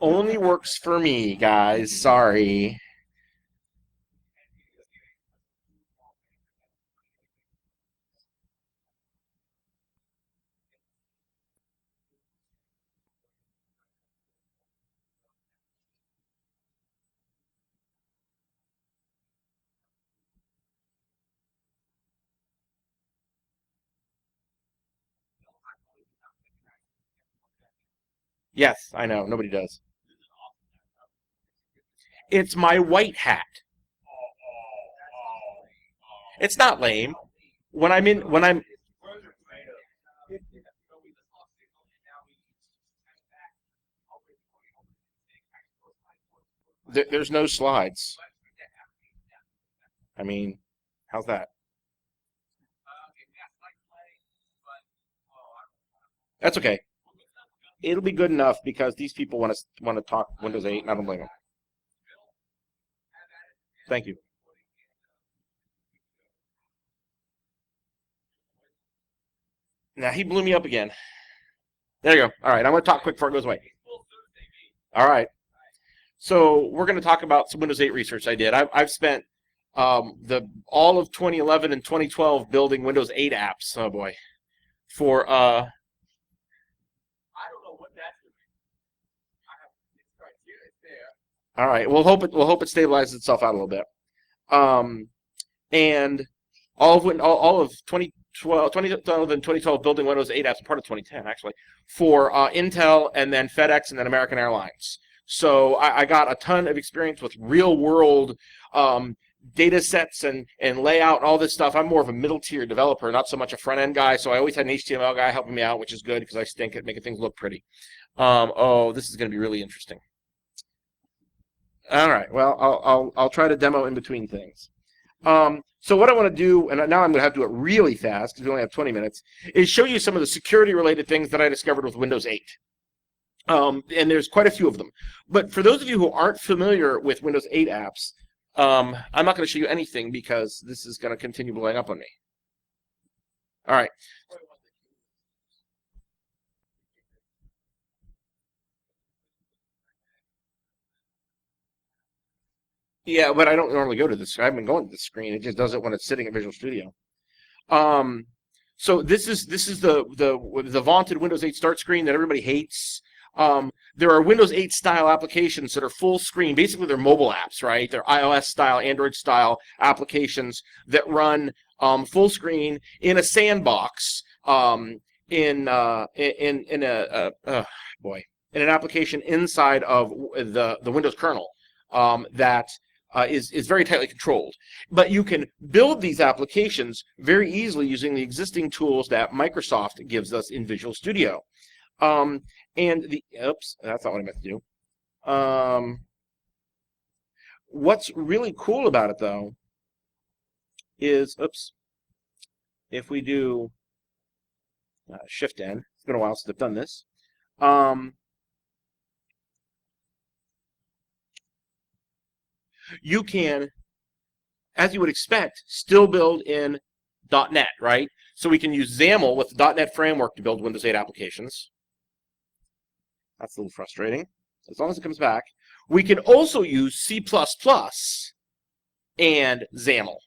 Only works for me, guys. Sorry. Yes, I know. Nobody does. It's my white hat. It's not lame. When I'm there's no slides. I mean, how's that? That's okay. It'll be good enough because these people want to talk Windows 8, and I don't blame them. Thank you. Now he blew me up again. There you go. All right, I'm going to talk quick before it goes away. All right. So we're going to talk about some Windows 8 research I did. I've spent the all of 2011 and 2012 building Windows 8 apps. Oh boy, for all right. We'll hope it stabilizes itself out a little bit. Um, and all of 2012 and 2012 building Windows 8 apps, part of 2010 actually, for Intel and then FedEx and then American Airlines. So I got a ton of experience with real world data sets and layout and all this stuff. I'm more of a middle tier developer, not so much a front end guy. So I always had an HTML guy helping me out, which is good because I stink at making things look pretty. Oh, this is going to be really interesting. All right. Well, I'll try to demo in between things. So what I want to do, and now I'm going to have to do it really fast because we only have 20 minutes, is show you some of the security-related things that I discovered with Windows 8. And there's quite a few of them. But for those of you who aren't familiar with Windows 8 apps, I'm not going to show you anything because this is going to continue blowing up on me. All right. Yeah, but I don't normally go to this. I've been going to this screen. It just does it when it's sitting at Visual Studio. Um, so this is the vaunted Windows 8 start screen that everybody hates. There are Windows 8 style applications that are full screen. Basically, they're mobile apps, right? They're iOS style, Android style applications that run full screen in a sandbox. In boy, in an application inside of the Windows kernel that is very tightly controlled. But you can build these applications very easily using the existing tools that Microsoft gives us in Visual Studio. Oops, that's not what I meant to do. What's really cool about it, though, is, oops, if we do Shift N, it's been a while since I've done this. You can, as you would expect, still build in .NET, right? So we can use XAML with the .NET framework to build Windows 8 applications. That's a little frustrating. As long as it comes back. We can also use C++ and XAML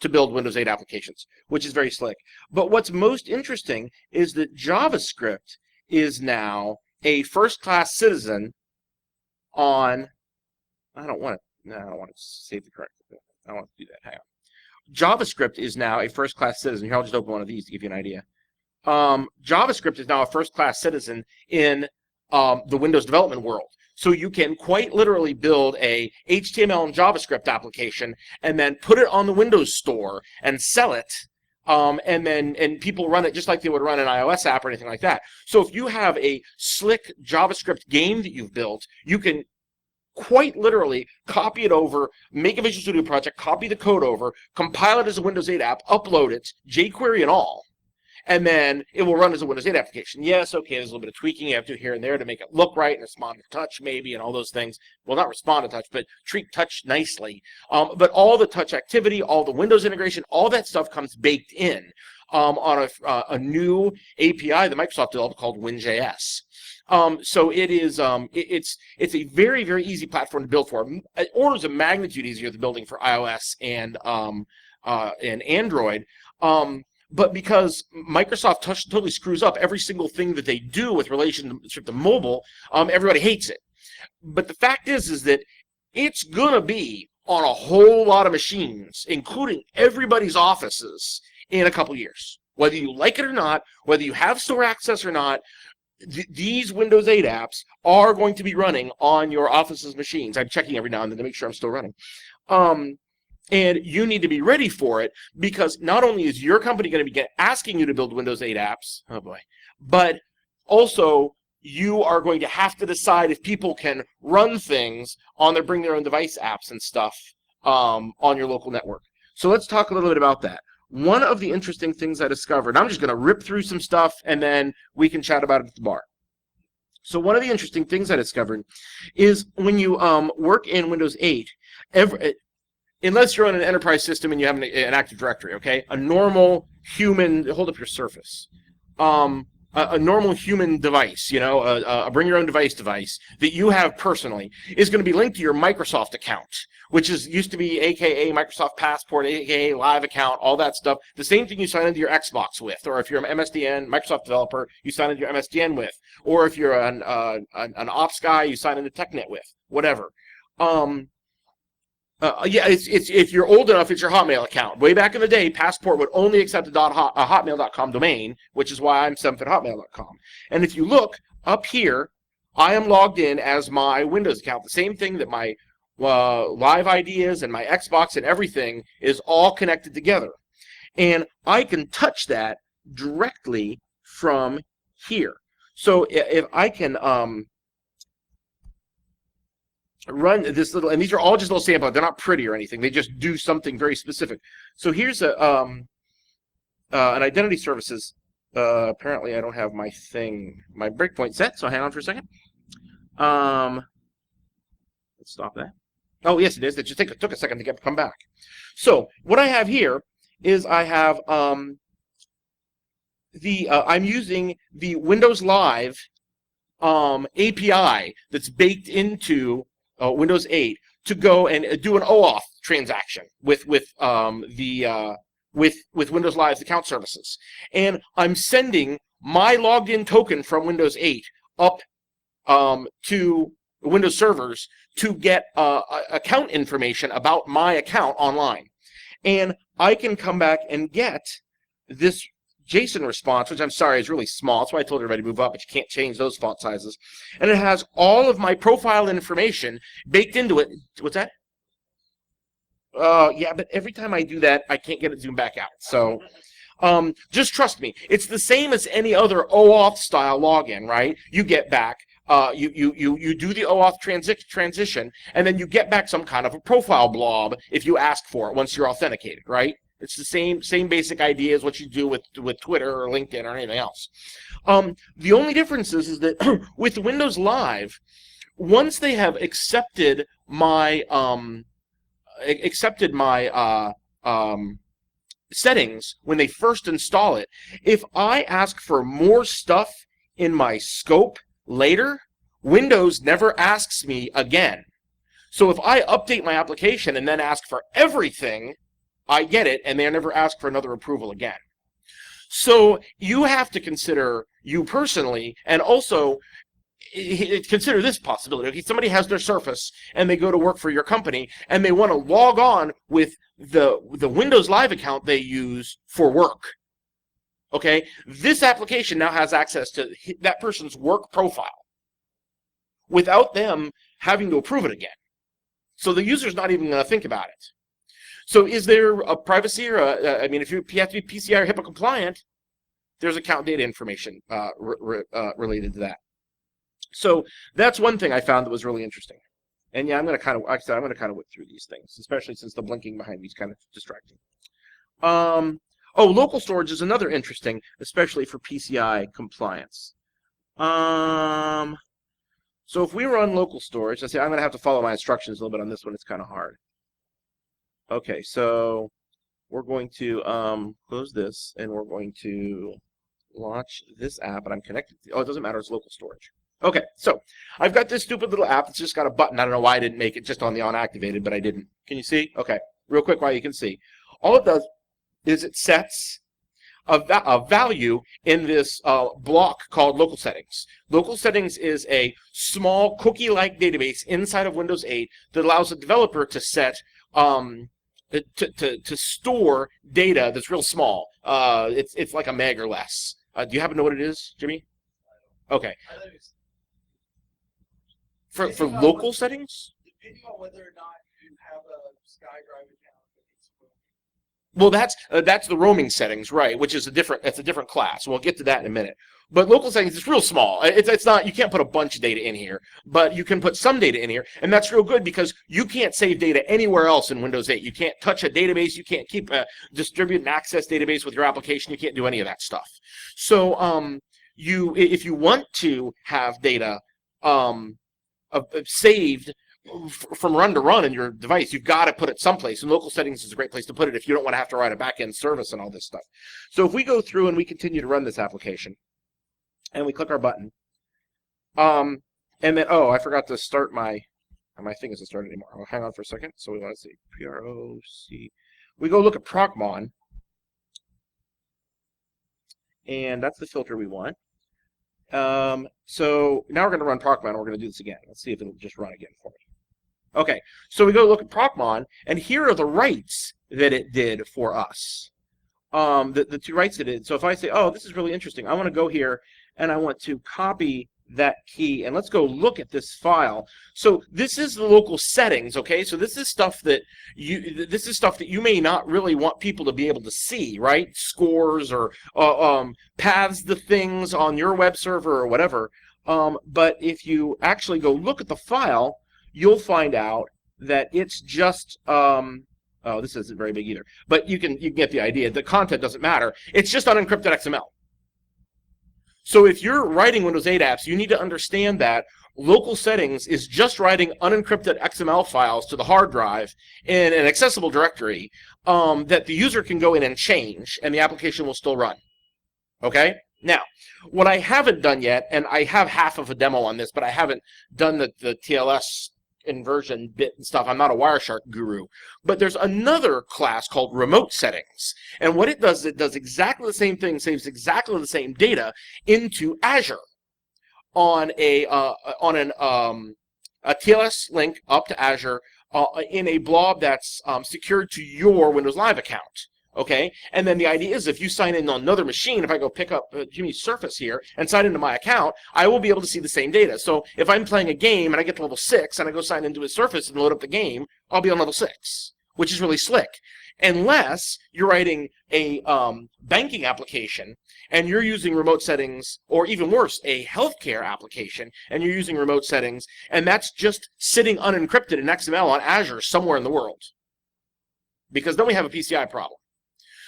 to build Windows 8 applications, which is very slick. But what's most interesting is that JavaScript is now a first-class citizen on... I don't want to save the correct... I don't want to do that. Hang on. JavaScript is now a first-class citizen. Here, I'll just open one of these to give you an idea. JavaScript is now a first-class citizen in the Windows development world. So you can quite literally build a HTML and JavaScript application and then put it on the Windows Store and sell it. And people run it just like they would run an iOS app or anything like that. So if you have a slick JavaScript game that you've built, you can quite literally copy it over, make a Visual Studio project, copy the code over, compile it as a Windows 8 app, upload it, jQuery and all, and then it will run as a Windows 8 application. Yes, okay, there's a little bit of tweaking you have to do here and there to make it look right and respond to touch maybe and all those things. Well, not respond to touch, but treat touch nicely. But all the touch activity, all the Windows integration, all that stuff comes baked in on a new API that Microsoft developed called WinJS. So it is it's a very, very easy platform to build for. Orders of magnitude easier than building for iOS and Android. But because Microsoft totally screws up every single thing that they do with relationship to mobile, everybody hates it. But the fact is that it's gonna be on a whole lot of machines, including everybody's offices, in a couple years. Whether you like it or not, whether you have store access or not, these Windows 8 apps are going to be running on your office's machines. I'm checking every now and then to make sure I'm still running. And you need to be ready for it, because not only is your company going to be asking you to build Windows 8 apps, oh boy, but also you are going to have to decide if people can run things on their bring their own device apps and stuff on your local network. So let's talk a little bit about that. One of the interesting things I discovered, I'm just going to rip through some stuff and then we can chat about it at the bar. So one of the interesting things I discovered is when you work in Windows 8, unless you're on an enterprise system and you have an Active Directory, okay? A normal human, hold up your Surface. A normal human device, you know, a bring your own device that you have personally is going to be linked to your Microsoft account, which used to be AKA Microsoft Passport, AKA Live account, all that stuff. The same thing you sign into your Xbox with, or if you're an MSDN, Microsoft developer, you sign into your MSDN with, or if you're an Ops guy, you sign into TechNet with, whatever. Yeah, if you're old enough, it's your Hotmail account. Way back in the day, Passport would only accept a hotmail.com domain, which is why I'm sempf@hotmail.com. And if you look up here, I am logged in as my Windows account. The same thing that my Live ID is and my Xbox and everything is all connected together. And I can touch that directly from here. So if I can run this little, and these are all just little samples. They're not pretty or anything. They just do something very specific. So here's an identity services. Apparently, I don't have my breakpoint set. So hang on for a second. Let's stop that. Oh yes, it is. It just took a second to come back. So what I have here is I have I'm using the Windows Live API that's baked into Windows 8 to go and do an OAuth transaction with Windows Live's account services, and I'm sending my logged in token from Windows 8 up to Windows servers to get account information about my account online, and I can come back and get this JSON response, which I'm sorry is really small. That's why I told everybody to move up, but you can't change those font sizes. And it has all of my profile information baked into it. What's that? Yeah, but every time I do that, I can't get it zoomed back out. So just trust me. It's the same as any other OAuth style login, right? You get back, you do the OAuth transition, and then you get back some kind of a profile blob if you ask for it once you're authenticated, right? It's the same basic idea as what you do with Twitter or LinkedIn or anything else. The only difference is that with Windows Live, once they have accepted my settings when they first install it, if I ask for more stuff in my scope later, Windows never asks me again. So if I update my application and then ask for everything, I get it, and they never ask for another approval again. So you have to consider you personally, and also consider this possibility. Okay, somebody has their Surface, and they go to work for your company, and they want to log on with the Windows Live account they use for work. Okay, this application now has access to that person's work profile without them having to approve it again. So the user's not even going to think about it. So is there a privacy or I mean, if you have to be PCI or HIPAA compliant, there's account data information related to that. So that's one thing I found that was really interesting. And yeah, I'm going to kind of whip through these things, especially since the blinking behind me is kind of distracting. Oh, local storage is another interesting, especially for PCI compliance. So if we run local storage, let's say I'm going to have to follow my instructions a little bit on this one. It's kind of hard. Okay, so we're going to close this, and we're going to launch this app, and I'm connected to, oh, it doesn't matter, it's local storage. Okay, so I've got this stupid little app that's just got a button. I don't know why I didn't make it just on the unactivated, but I didn't. Can you see? Okay, real quick while you can see. All it does is it sets a value in this block called local settings. Local settings is a small cookie-like database inside of Windows 8 that allows a developer to set to store data that's real small. It's like a meg or less. Do you happen to know what it is, Jimmy? Okay. For local settings? Depending on whether or not you have a SkyDrive account. Well, that's the roaming settings, right? Which is a different class. We'll get to that in a minute. But local settings is real small. It's not, you can't put a bunch of data in here, but you can put some data in here, and that's real good because you can't save data anywhere else in Windows 8. You can't touch a database. You can't keep a distribute and access database with your application. You can't do any of that stuff. So if you want to have data saved from run to run in your device, you've got to put it someplace, and local settings is a great place to put it if you don't want to have to write a back-end service and all this stuff. So if we go through and we continue to run this application, and we click our button, and then, oh, I forgot to start my thing isn't started anymore. Oh, hang on for a second. So we want to see PROC. We go look at Procmon, and that's the filter we want. So now we're going to run Procmon, and we're going to do this again. Let's see if it'll just run again for me. Okay, so we go look at Procmon, and here are the writes that it did for us. The two writes it did. So if I say, oh, this is really interesting, I want to go here, and I want to copy that key, and let's go look at this file. So this is the local settings, okay? So this is stuff that you may not really want people to be able to see, right? Scores or paths to things on your web server or whatever. But if you actually go look at the file, you'll find out that it's just oh, this isn't very big either, but you can get the idea. The content doesn't matter. It's just unencrypted XML. So if you're writing Windows 8 apps, you need to understand that local settings is just writing unencrypted XML files to the hard drive in an accessible directory that the user can go in and change, and the application will still run. Okay? Now, what I haven't done yet, and I have half of a demo on this, but I haven't done the TLS inversion bit and stuff. I'm not a Wireshark guru, but there's another class called remote settings, and what it does exactly the same thing, saves exactly the same data into Azure on a TLS link up to Azure in a blob that's secured to your Windows Live account. Okay, and then the idea is if you sign in on another machine, if I go pick up Jimmy's Surface here and sign into my account, I will be able to see the same data. So if I'm playing a game and I get to level 6 and I go sign into his Surface and load up the game, I'll be on level 6, which is really slick. Unless you're writing a banking application and you're using remote settings, or even worse, a healthcare application, and you're using remote settings, and that's just sitting unencrypted in XML on Azure somewhere in the world. Because then we have a PCI problem.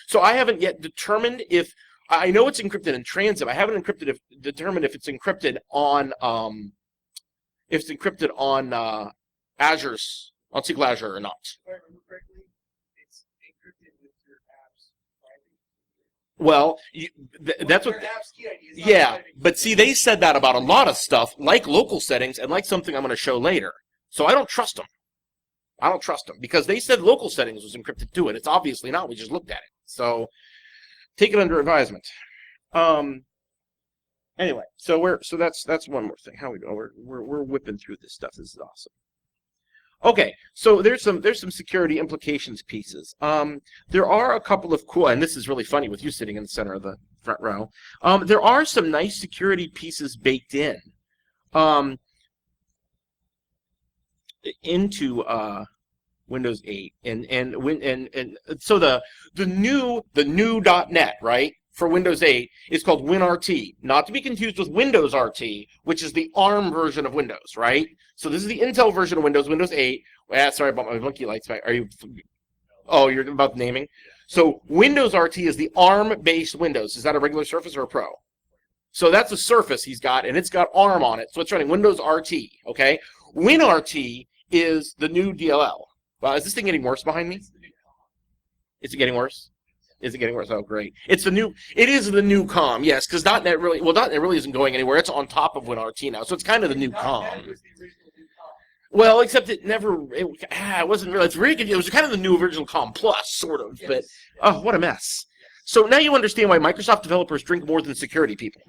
So I haven't yet determined if, I know it's encrypted in transit. I haven't determined if it's encrypted on Azure's, on SQL Azure or not. If I remember correctly, it's encrypted with your app's private. Well, that's what. Yeah, but see, they said that about a lot of stuff, like local settings and like something I'm going to show later. So I don't trust them. I don't trust them because they said local settings was encrypted to it. It's obviously not. We just looked at it. So take it under advisement. Anyway, so that's one more thing. How we go? We're whipping through this stuff. This is awesome. Okay, so there's some security implications pieces. There are a couple of cool, and this is really funny with you sitting in the center of the front row. There are some nice security pieces baked in into Windows 8, and so the new .NET, right, for Windows 8 is called WinRT, not to be confused with Windows RT, which is the ARM version of Windows, right? So this is the Intel version of Windows 8. Sorry about my blinky lights. Are you? Oh, you're about the naming. So Windows RT is the ARM-based Windows. Is that a regular Surface or a Pro? So that's a Surface he's got, and it's got ARM on it, so it's running Windows RT. Okay, WinRT is the new DLL. Is this thing getting worse behind me? Is it getting worse? Is it getting worse? Oh, great. It is the new COM, yes, because .NET really isn't going anywhere. It's on top of WinRT now, so it's kind of the new COM. It was the original new COM. Well, except it wasn't really, it was kind of the new original COM Plus, sort of, Yes. but, oh, what a mess. So now you understand why Microsoft developers drink more than security people.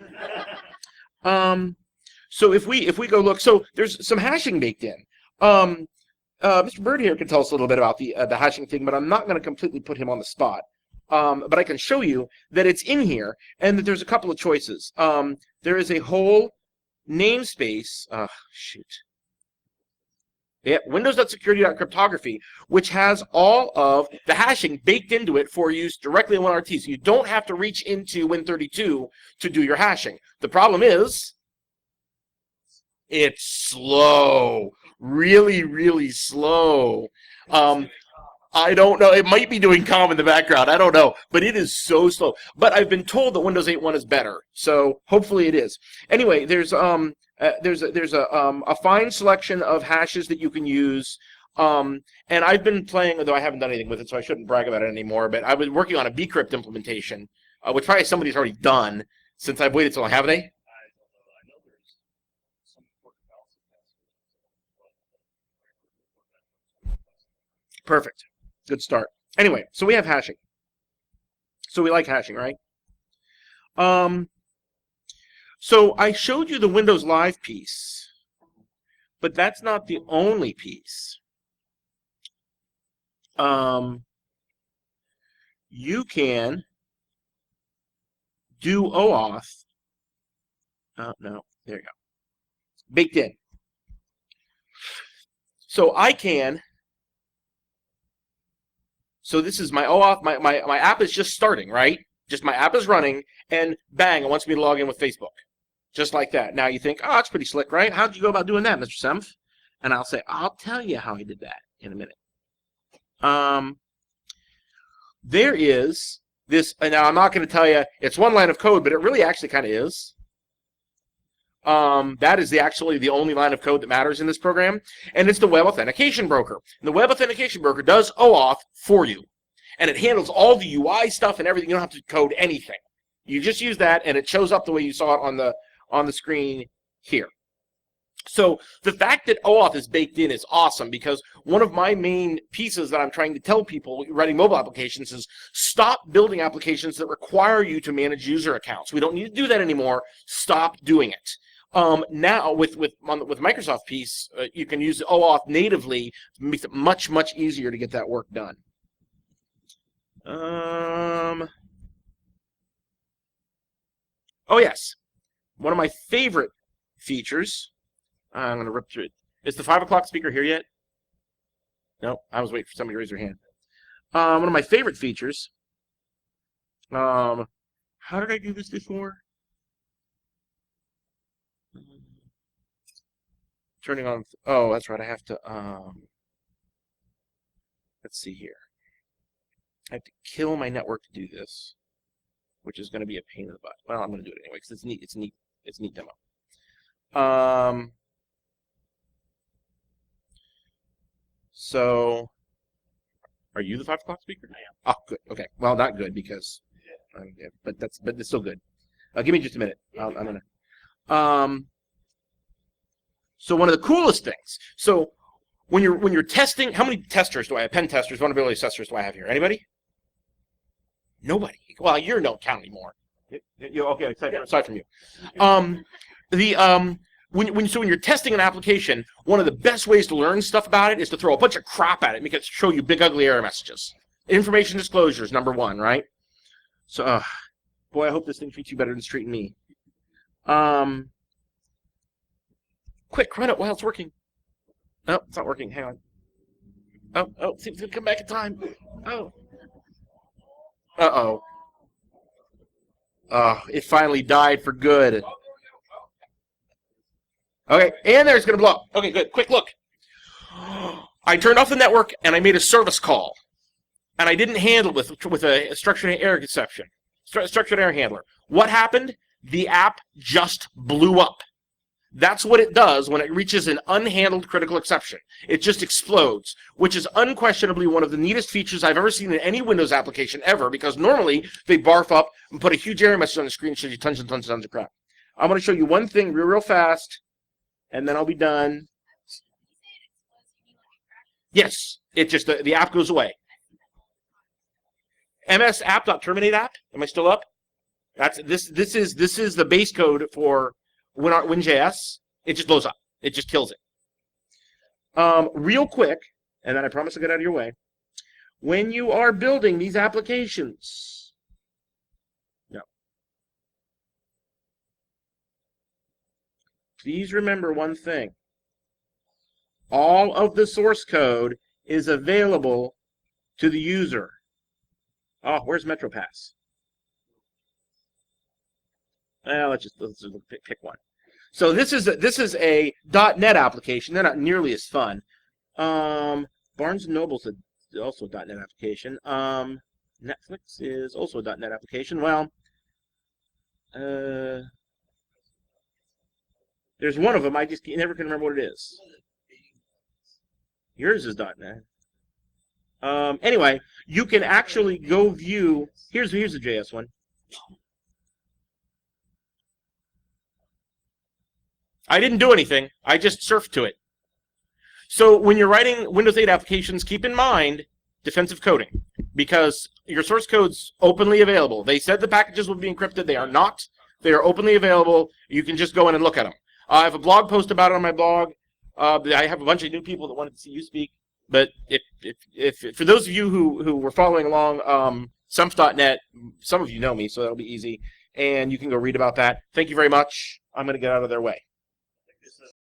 So if we go look, so there's some hashing baked in. Mr. Bird here can tell us a little bit about the hashing thing, but I'm not going to completely put him on the spot. But I can show you that it's in here and that there's a couple of choices. There is a whole namespace. Shoot. Yeah, Windows.security.cryptography, which has all of the hashing baked into it for use directly in WinRT. So you don't have to reach into Win32 to do your hashing. The problem is, it's slow. Really, really slow. I don't know. It might be doing COM in the background. I don't know. But it is so slow. But I've been told that Windows 8.1 is better. So hopefully it is. Anyway, there's a fine selection of hashes that you can use. And I've been playing, although I haven't done anything with it, so I shouldn't brag about it anymore. But I was working on a bcrypt implementation, which probably somebody's already done since I've waited so long. Have they? Perfect. Good start. Anyway, so we have hashing. So we like hashing, right? So I showed you the Windows Live piece, but that's not the only piece. You can do OAuth. No, there you go. Baked in. So I can. So this is my OAuth. My app is just starting, right? Just my app is running, and bang, it wants me to log in with Facebook. Just like that. Now you think, oh, that's pretty slick, right? How did you go about doing that, Mr. Sempf? And I'll say, I'll tell you how I did that in a minute. There is this, and now I'm not going to tell you it's one line of code, but it really actually kind of is. That is actually the only line of code that matters in this program, and it's the Web Authentication Broker. And the Web Authentication Broker does OAuth for you, and it handles all the UI stuff and everything. You don't have to code anything. You just use that, and it shows up the way you saw it on the screen here. So the fact that OAuth is baked in is awesome, because one of my main pieces that I'm trying to tell people writing mobile applications is stop building applications that require you to manage user accounts. We don't need to do that anymore. Stop doing it. Now with Microsoft piece, you can use OAuth natively. It makes it much, much easier to get that work done. Oh yes, one of my favorite features. I'm going to rip through it. Is the 5 o'clock speaker here yet? No, I was waiting for somebody to raise their hand. One of my favorite features. How did I do this before? Turning on. Oh, that's right. I have to. Let's see here. I have to kill my network to do this, which is going to be a pain in the butt. Well, I'm going to do it anyway because it's neat. It's neat. It's a neat demo. So, are you the 5 o'clock speaker? I am. Oh, good. Okay. Well, not good because, yeah, but it's still good. Give me just a minute. I'm gonna. So one of the coolest things. So when you're testing, how many testers do I have? Pen testers, vulnerability testers do I have here? Anybody? Nobody. Well, you don't count anymore. Okay, aside from you. When you're testing an application, one of the best ways to learn stuff about it is to throw a bunch of crap at it, make it show you big ugly error messages. Information disclosure is number one, right? So, boy, I hope this thing treats you better than it's treating me. Quick, run it while it's working. No, it's not working. Hang on. Oh, see if it's gonna come back in time. Oh. Uh-oh. It finally died for good. Okay, and there's going to blow up. Okay, good. Quick look. I turned off the network, and I made a service call. And I didn't handle it with a structured error exception. Structured error handler. What happened? The app just blew up. That's what it does when it reaches an unhandled critical exception. It just explodes, which is unquestionably one of the neatest features I've ever seen in any Windows application ever, because normally they barf up and put a huge error message on the screen and show you tons and tons and tons of crap. I'm going to show you one thing real fast, and then I'll be done. Yes, it just, the app goes away. MS app.terminate app. Am I still up? That's this is the base code for WinJS. It just blows up. It just kills it. Real quick, and then I promise I'll get out of your way. When you are building these applications, please remember one thing. All of the source code is available to the user. Oh, where's MetroPass? Let's just pick one. So this is a .NET application. They're not nearly as fun. Barnes & Noble's also a .NET application. Netflix is also a .NET application. Well, there's one of them. I just never can remember what it is. Yours is .NET. Anyway, you can actually go view. Here's the JS one. I didn't do anything. I just surfed to it. So when you're writing Windows 8 applications, keep in mind defensive coding, because your source code's openly available. They said the packages will be encrypted. They are not. They are openly available. You can just go in and look at them. I have a blog post about it on my blog. I have a bunch of new people that wanted to see you speak. But if for those of you who were following along, Sempf.net, some of you know me, so that'll be easy. And you can go read about that. Thank you very much. I'm going to get out of their way.